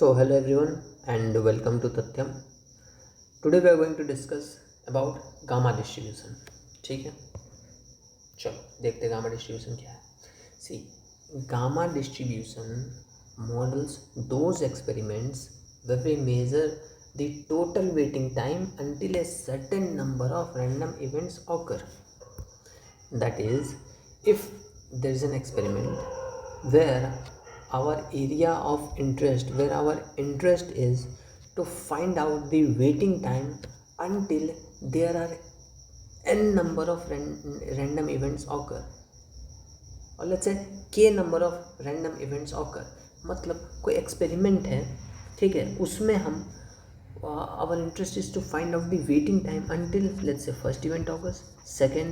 So hello everyone and welcome to Tathyam. Today we are going to discuss about gamma distribution. ठीक है, चलो देखते हैं gamma distribution क्या है. See, gamma distribution models those experiments where we measure the total waiting time until a certain number of random events occur. That is, if there is an experiment where our area of interest, where our interest is to find out the waiting time until there are n number of random events occur, और let's say k number of random events occur. मतलब कोई experiment है, ठीक है, उसमें हम our interest is to find out the waiting time until let's say first event occurs, second,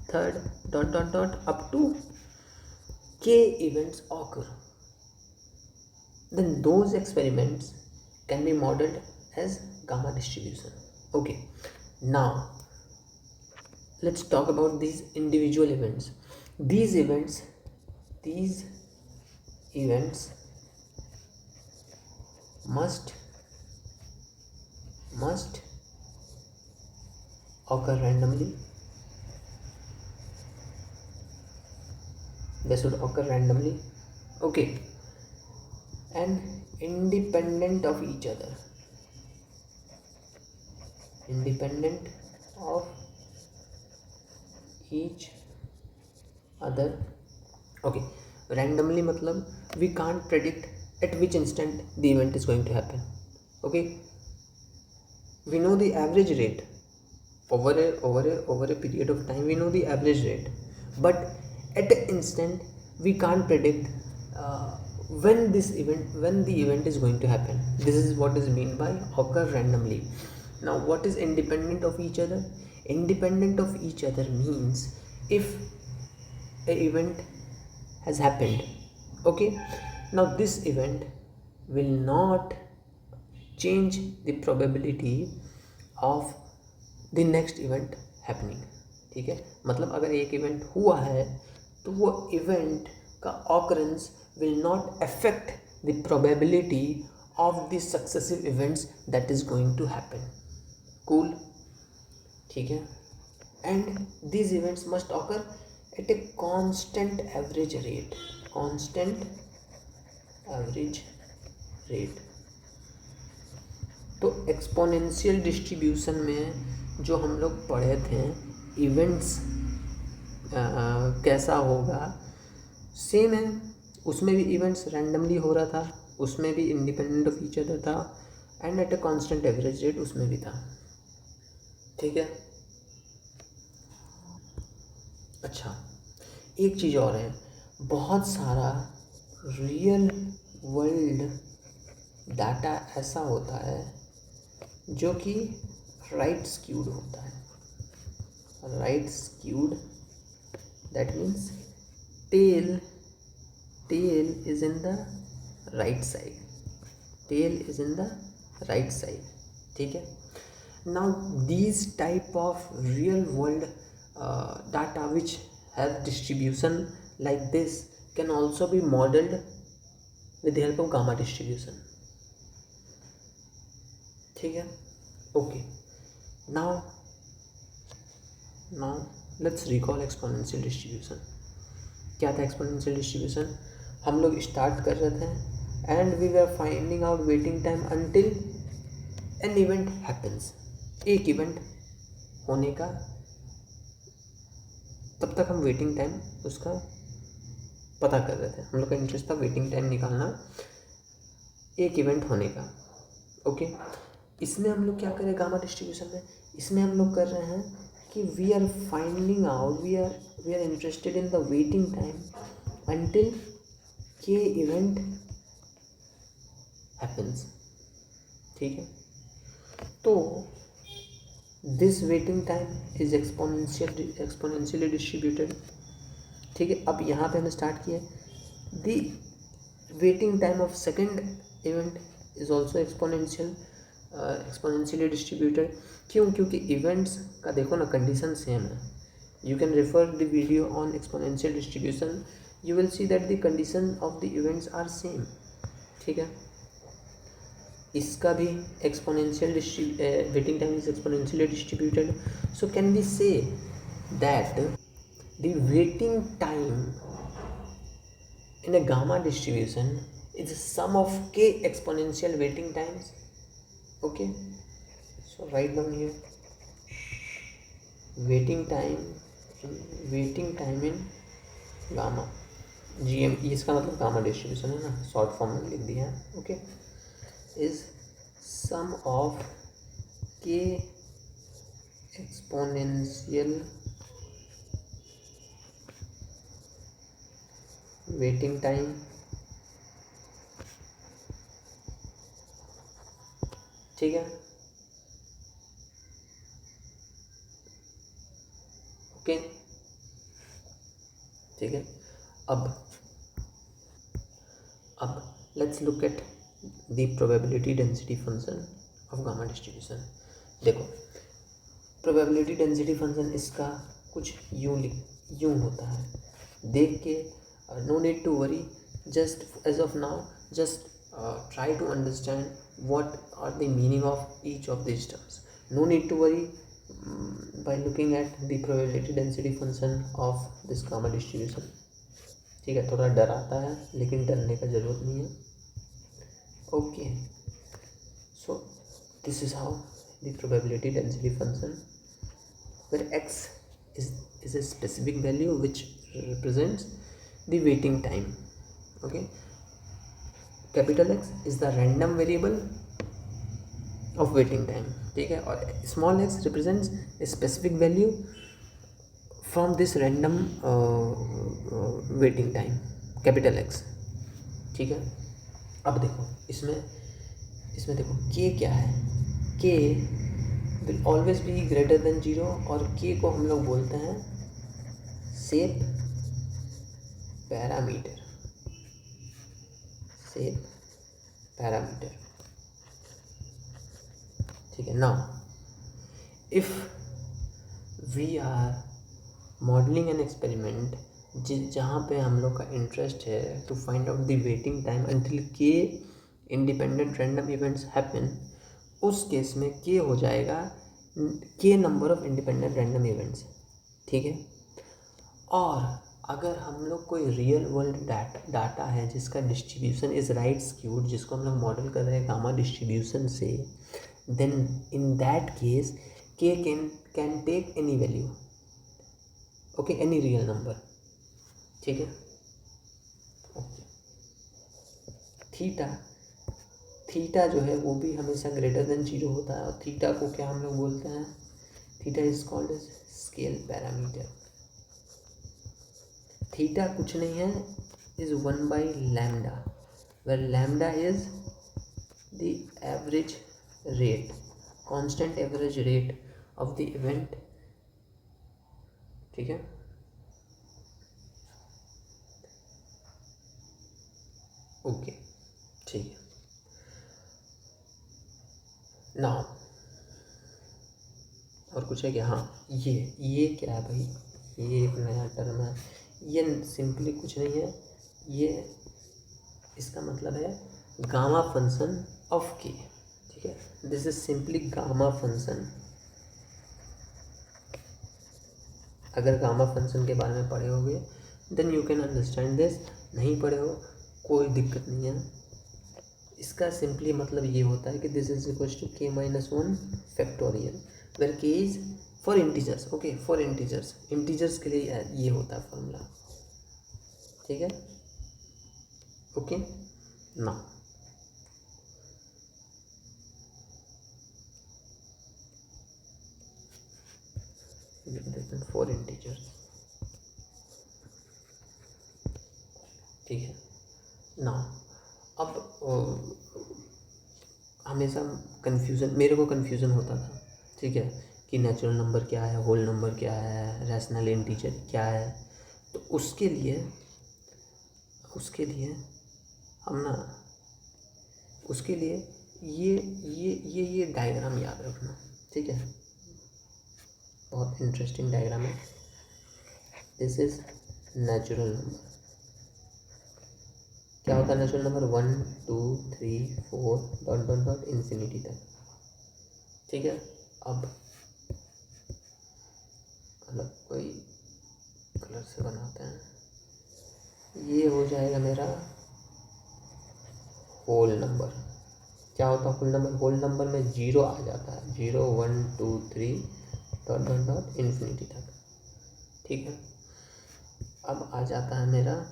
third, dot up to k events occur. Then those experiments can be modeled as gamma distribution. Okay, now let's talk about these individual events. These events must occur randomly. They should occur randomly, okay, and independent of each other. Independent of each other. Okay, randomly मतलब we can't predict at which instant the event is going to happen. Okay, we know the average rate over a period of time. We know the average rate, but at an instant we can't predict when the event is going to happen. This is what is meant by occur randomly. Now what is independent of each other? Independent of each other means if a event has happened, okay, now this event will not change the probability of the next event happening. ठीक है, मतलब अगर एक event हुआ है तो वो event का occurrence will not affect the probability of the successive events that is going to happen. Cool, ठीक है, and these events must occur at a constant average rate. Constant average rate. तो exponential distribution में जो हम लोग पढ़े थे events कैसा होगा, सेम है. उसमें भी इवेंट्स रैंडमली हो रहा था, उसमें भी इंडिपेंडेंट ऑफ ईच अदर था, and at a constant average rate उसमें भी था. ठीक है, अच्छा एक चीज़ और है, बहुत सारा रियल वर्ल्ड डाटा ऐसा होता है जो कि राइट स्क्यूड होता है. Right skewed that means tail is in the right side. Tail is in the right side. ठीक है, now these type of real world data which have distribution like this can also be modeled with the help of gamma distribution. ठीक है, okay, now let's recall exponential distribution. क्या था exponential distribution? हम लोग start कर रहे थे and we were finding out waiting time until an event happens. एक इवेंट होने का, तब तक हम वेटिंग टाइम उसका पता कर रहे थे. हम लोग का इंटरेस्ट था वेटिंग टाइम निकालना एक इवेंट होने का. ओके, इसमें हम लोग क्या करें गामा डिस्ट्रीब्यूशन में? इसमें हम लोग कर रहे हैं कि we are finding out, we are interested in the waiting time until k events happens. ठीक है, तो this waiting time is exponentially distributed. ठीक है, अब यहाँ पे हमने स्टार्ट किया. The waiting time of second event is also exponentially distributed. क्यों? क्योंकि इवेंट्स का देखो ना कंडीशन सेम है. You can refer the video on exponential distribution, you will see that the condition of the events are same. ठीक है, इसका भी exponential waiting time is exponentially distributed. So can we say that the waiting time in a gamma distribution is a sum of k exponential waiting times. Okay, so write down here waiting time in gamma gm. इसका मतलब gamma distribution है ना, short form में लिख दिया है. Okay, is sum of k exponential waiting time ठीक है. ओके ठीक है. अब let's look at the probability density function of gamma distribution. देखो, प्रोबेबिलिटी डेंसिटी फंक्शन इसका कुछ यूं होता है. देख के no need to worry, just as of now just try to understand what are the meaning of each of these terms. No need to worry by looking at the probability density function of this gamma distribution. ठीक है, थोड़ा डराता है लेकिन डरने का ज़रूरत नहीं है. Okay, so this is how the probability density function where x is a specific value which represents the waiting time. Okay, capital X is the random variable of waiting time. ठीक है, और small x represents a specific value from this random waiting time capital X. ठीक है. अब देखो इसमें देखो k क्या है. k will always be greater than 0 और k को हम लोग बोलते हैं शेप पैरामीटर. ठीक है. Now if we are modelling an experiment जहाँ पे हम लोग का इंटरेस्ट है to find out the waiting time until k independent random events happen, उस केस में के हो जाएगा k number of independent random events. ठीक है. और अगर हम लोग कोई रियल वर्ल्ड डाटा है जिसका डिस्ट्रीब्यूशन इज राइट स्क्यूड, जिसको हम लोग मॉडल कर रहे हैं गामा डिस्ट्रीब्यूशन से, then in that case k can take any value. Okay, any real number. ठीक है. ओके, थीटा जो है वो भी हमेशा ग्रेटर देन 0 होता है. और थीटा को क्या हम लोग बोलते हैं, theta is called as scale parameter. Theta कुछ नहीं है, is 1/λ, where lambda is the average rate, constant average rate of the event. ठीक है. ओके ठीक है. नाउ और कुछ है क्या. हाँ, ये क्या है भाई, ये एक नया टर्म है. ये सिंपली कुछ नहीं है, ये इसका मतलब है गामा फंक्शन ऑफ के. ठीक है, this is simply gamma function. अगर गामा फंक्शन के बारे में पढ़े होगे then you can understand this. नहीं पढ़े हो कोई दिक्कत नहीं है. इसका सिंपली मतलब ये होता है कि this is equal to k-1 factorial, where k is for integers. Okay, for integers के लिए ये होता है फॉर्मूला. ठीक है. ओके, ना फॉर इंटीजर्स. ठीक है. ना अब हमेशा मेरे को कन्फ्यूज़न होता था. ठीक है, कि नेचुरल नंबर क्या है, होल नंबर क्या है, रैशनल इंटीजर क्या है. तो उसके लिए हम ना उसके लिए ये डायग्राम याद रखना. ठीक है, बहुत इंटरेस्टिंग डायग्राम है. This is natural number. क्या होता है natural number? 1 2 3 4 dot dot dot infinity तक। ठीक है, अब अलग कोई कलर से बनाते हैं। ये हो जाएगा मेरा होल नंबर। क्या होता है होल नंबर? होल नंबर में 0 आ जाता है, 0 1 2 3 डॉट डॉट डॉट इन्फिनिटी तक। ठीक है, अब आ जाता है मेरा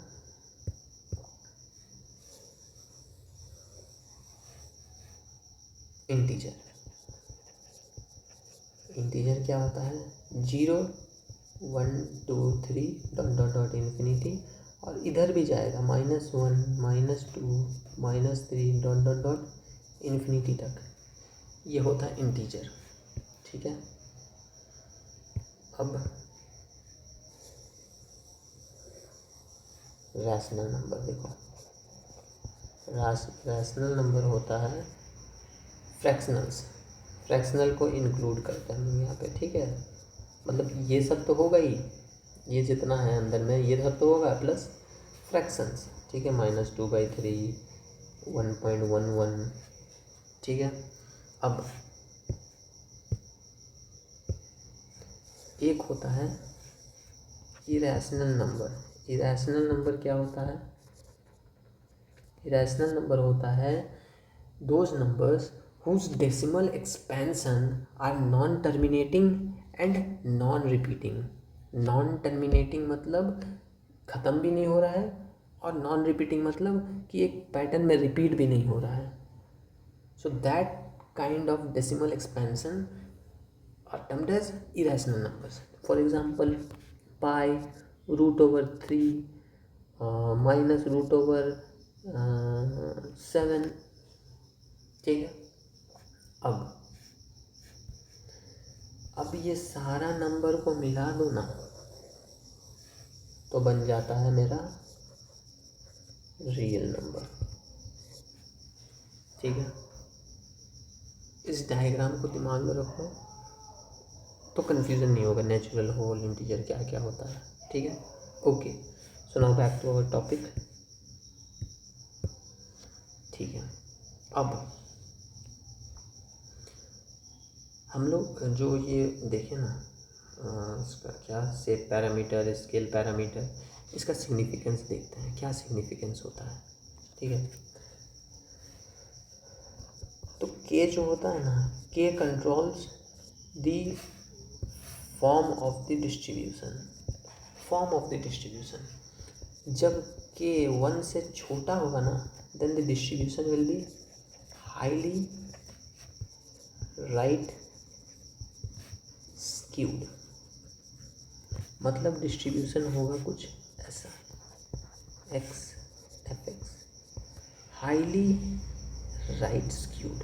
इंटीजर। इंटीजर क्या होता है? 0 1 2 3 डॉट डॉट डॉट इन्फिनिटी, और इधर भी जाएगा -1 -2 -3 डॉट डॉट डॉट इन्फिनिटी तक। ये होता है इंटीजर। ठीक है, अब रैशनल नंबर देखो। रैशनल नंबर होता है फ्रैक्शनल्स। फ्रैक्शनल को इंक्लूड करते हैं हम यहाँ पे। ठीक है, मतलब ये सब तो होगा ही, ये जितना है अंदर में ये सब तो होगा, प्लस फ्रैक्शंस। ठीक है, -2/3 1.11। ठीक है, अब एक होता है इरैशनल नंबर। इरैशनल नंबर क्या होता है? इरैशनल नंबर होता है those numbers whose decimal expansion are non terminating and non repeating। Non terminating मतलब ख़त्म भी नहीं हो रहा है, और नॉन रिपीटिंग मतलब कि एक पैटर्न में रिपीट भी नहीं हो रहा है। So that kind of decimal expansion are termed as irrational numbers. For example pi √3 -√7। ठीक है, अब ये सारा नंबर को मिला दो ना, तो बन जाता है मेरा रियल नंबर। ठीक है, इस डायग्राम को दिमाग में रखो तो कन्फ्यूज़न नहीं होगा, नेचुरल, होल, इंटीजर क्या क्या होता है। ठीक है, okay, so now back to our topic. ठीक है, अब हम लोग जो ये देखें ना, इसका क्या शेप पैरामीटर, स्केल पैरामीटर, इसका सिग्निफिकेंस देखते हैं, क्या सिग्निफिकेंस होता है। ठीक है, तो के जो होता है ना, k controls the form of the distribution. Form of the distribution, जब के 1 से छोटा होगा ना, then the distribution will be highly right skewed. मतलब डिस्ट्रीब्यूशन होगा कुछ ऐसा, x f(x) highly right skewed.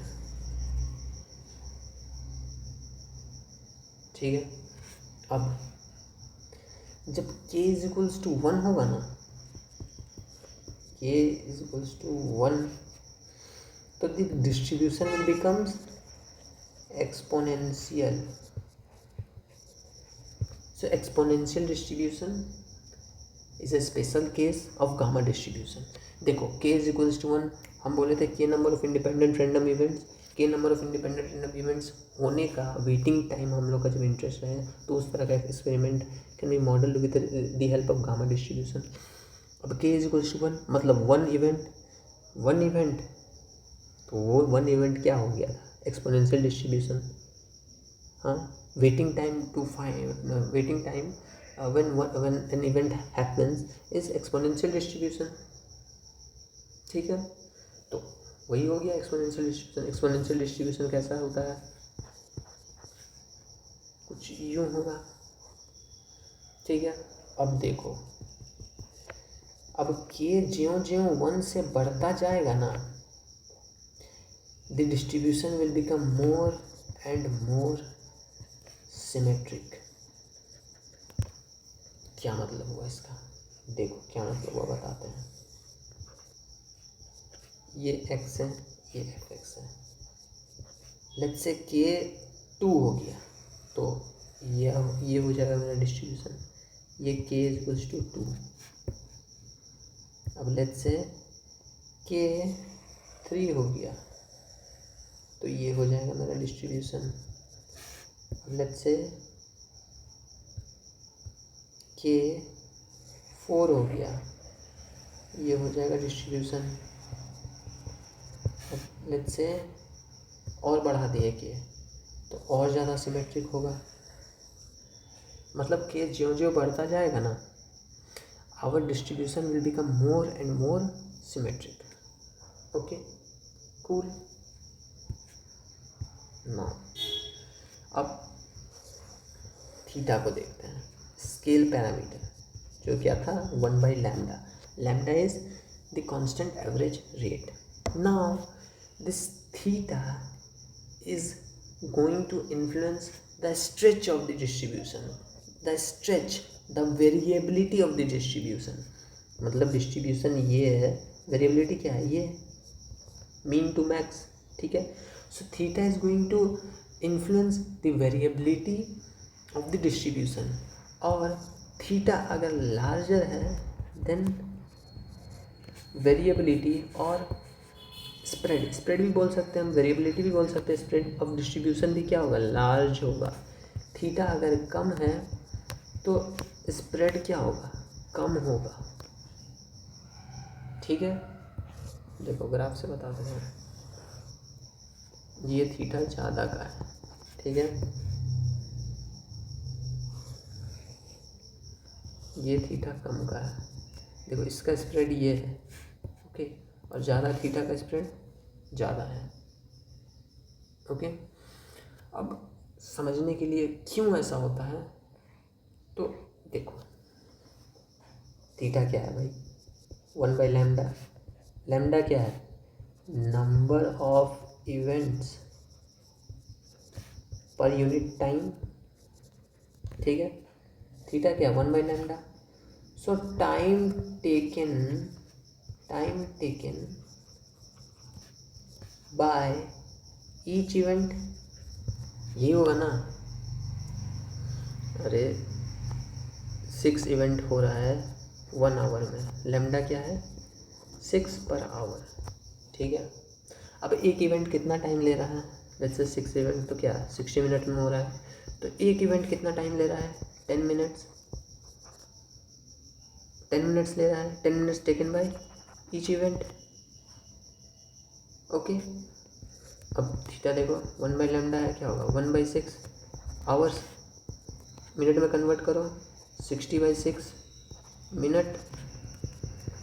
ठीक है, अब जब k = 1 होगा ना, k = 1, तो the distribution will becomes exponential. So exponential distribution is a special case of gamma distribution। देखो k = 1, हम बोले थे k number of independent random events. k number of independent random events होने का वेटिंग टाइम हम लोग का जब इंटरेस्ट रहे, तो उस तरह का experiment can be model with the help of gamma distribution. अब k = 1 मतलब वन इवेंट, तो वो 1 इवेंट क्या हो गया था? Exponential distribution. हाँ, waiting time when an event happens is exponential distribution। ठीक है, तो वही हो गया एक्सपोनेंशियल डिस्ट्रीब्यूशन। एक्सपोनेंशियल डिस्ट्रीब्यूशन कैसा होता है? कुछ यूँ होगा। ठीक है, अब देखो, अब के ज्यों ज्यों 1 से बढ़ता जाएगा ना, the distribution will become more and more symmetric. क्या मतलब हुआ इसका? देखो क्या मतलब हुआ, बताते हैं। ये x है, ये f(x) है। लेट्स से k 2 हो गया, तो ये हो जाएगा मेरा डिस्ट्रीब्यूशन। ये k = 2। अब लेट्स से के 3 हो गया, तो ये हो जाएगा मेरा डिस्ट्रीब्यूशन। लेट्स से के 4 हो गया, ये हो जाएगा डिस्ट्रीब्यूशन। लेट्स से और बढ़ा दिए के, तो और ज़्यादा सिमेट्रिक होगा। मतलब के ज्यों ज्यों बढ़ता जाएगा ना, our distribution will become more and more symmetric. Okay, cool. Now अब थीटा को देखते हैं। स्केल पैरामीटर जो क्या था, 1/λ। Lambda is the constant average rate. Now this theta is going to influence the stretch of the distribution, the stretch, the variability of the distribution। मतलब distribution ये है, वेरिएबिलिटी क्या है, ये मीन टू मैक्स, ठीक है। So theta is going to influence the variability of the distribution. और theta अगर लार्जर है देन वेरिएबिलिटी और स्प्रेड भी बोल सकते हैं हम, वेरिएबिलिटी भी बोल सकते हैं, स्प्रेड ऑफ डिस्ट्रीब्यूशन भी क्या होगा, लार्ज होगा। थीटा अगर कम है तो स्प्रेड क्या होगा, कम होगा, ठीक है। देखो ग्राफ से बता दें हैं, ये थीटा ज़्यादा का है, ठीक है, ये थीटा कम का है। देखो इसका स्प्रेड ये है, ओके, और ज़्यादा थीटा का स्प्रेड ज़्यादा है, ओके। अब समझने के लिए क्यों ऐसा होता है, तो देखो थीटा क्या है भाई, 1/λ। लैम्डा क्या है, number of events per unit time, ठीक है। थीटा क्या, 1/λ। So time taken by each event, ये होगा ना। अरे 6 इवेंट हो रहा है 1 आवर में, लैम्डा क्या है 6 पर आवर, ठीक है। अब एक इवेंट कितना टाइम ले रहा है, जैसे 6 इवेंट तो क्या 60 मिनट में हो रहा है, तो एक इवेंट कितना टाइम ले रहा है, 10 मिनट्स, 10 मिनट्स ले रहा है, 10 minutes taken by each event, okay. अब थीटा देखो 1/λ है, क्या होगा 1/6 आवर्स, मिनट में कन्वर्ट करो, 60/6 मिनट,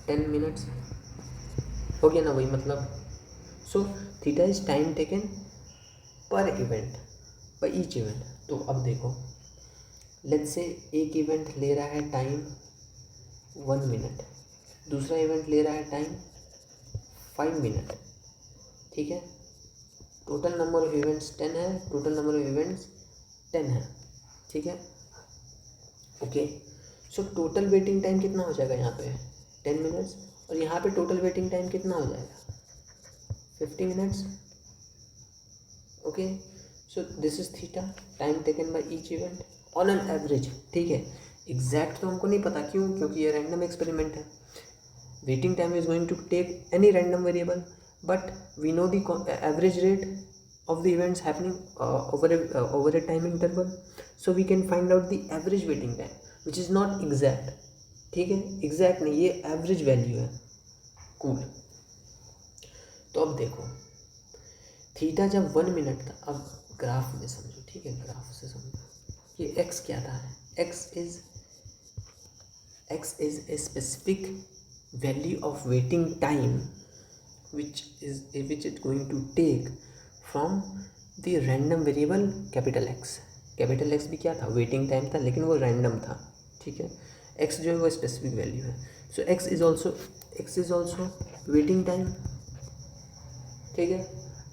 10 मिनट्स हो गया ना वही मतलब। सो थीटा इज टाइम टेकन पर इवेंट, पर ईच इवेंट। तो अब देखो लेट्स से एक इवेंट ले रहा है टाइम 1 मिनट, दूसरा इवेंट ले रहा है टाइम 5 मिनट, ठीक है। टोटल नंबर ऑफ इवेंट्स 10 है, टोटल नंबर ऑफ इवेंट्स 10 है, ठीक है, okay. So total waiting time कितना हो जाएगा यहाँ पे 10 मिनट्स, और यहाँ पे टोटल वेटिंग टाइम कितना हो जाएगा 50 minutes, okay. So this is theta, time taken by each event on an average, ठीक है। एग्जैक्ट तो हमको नहीं पता, क्यों, क्योंकि ये रैंडम एक्सपेरिमेंट है। Waiting time is going to take any random variable, but we know the average rate of the events happening over a time interval, so we can find out the average waiting time which is not exact, ठीक है, exact नहीं, ये average value है, cool. तो अब देखो theta जब 1 minute था, अब ग्राफ में समझो, ठीक है, ग्राफ से समझो। ये एक्स क्या था, x is a specific value of waiting time which it going to take from the random variable capital x. Capital x भी क्या था, वेटिंग टाइम था, लेकिन वो रैंडम था, ठीक है। एक्स जो है वो स्पेसिफिक वैल्यू है, so X is also waiting time, ठीक है।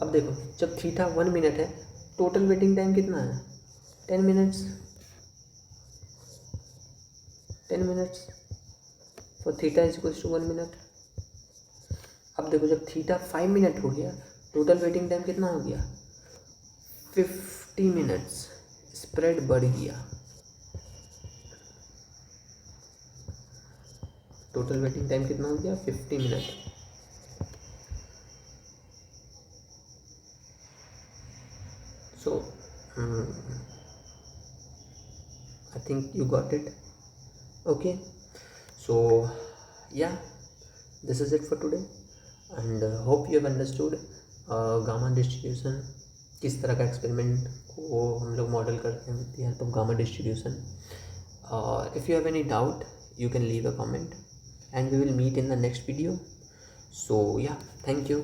अब देखो जब थीटा 1 मिनट है, टोटल वेटिंग टाइम कितना है 10 minutes, 10 minutes for theta is equals to 1 minute. अब देखो जब थीटा 5 मिनट हो गया, टोटल वेटिंग टाइम कितना हो गया 50 मिनट्स, स्प्रेड बढ़ गया, टोटल वेटिंग टाइम कितना हो गया 50 minute, So I think you got it. Okay, so yeah, this is it for today, and hope you have understood gamma distribution किस तरह का एक्सपेरिमेंट को हम लोग मॉडल करते हैं with the help of gamma distribution. If you have any doubt, you can leave a comment, and we will meet in the next video. So yeah, thank you.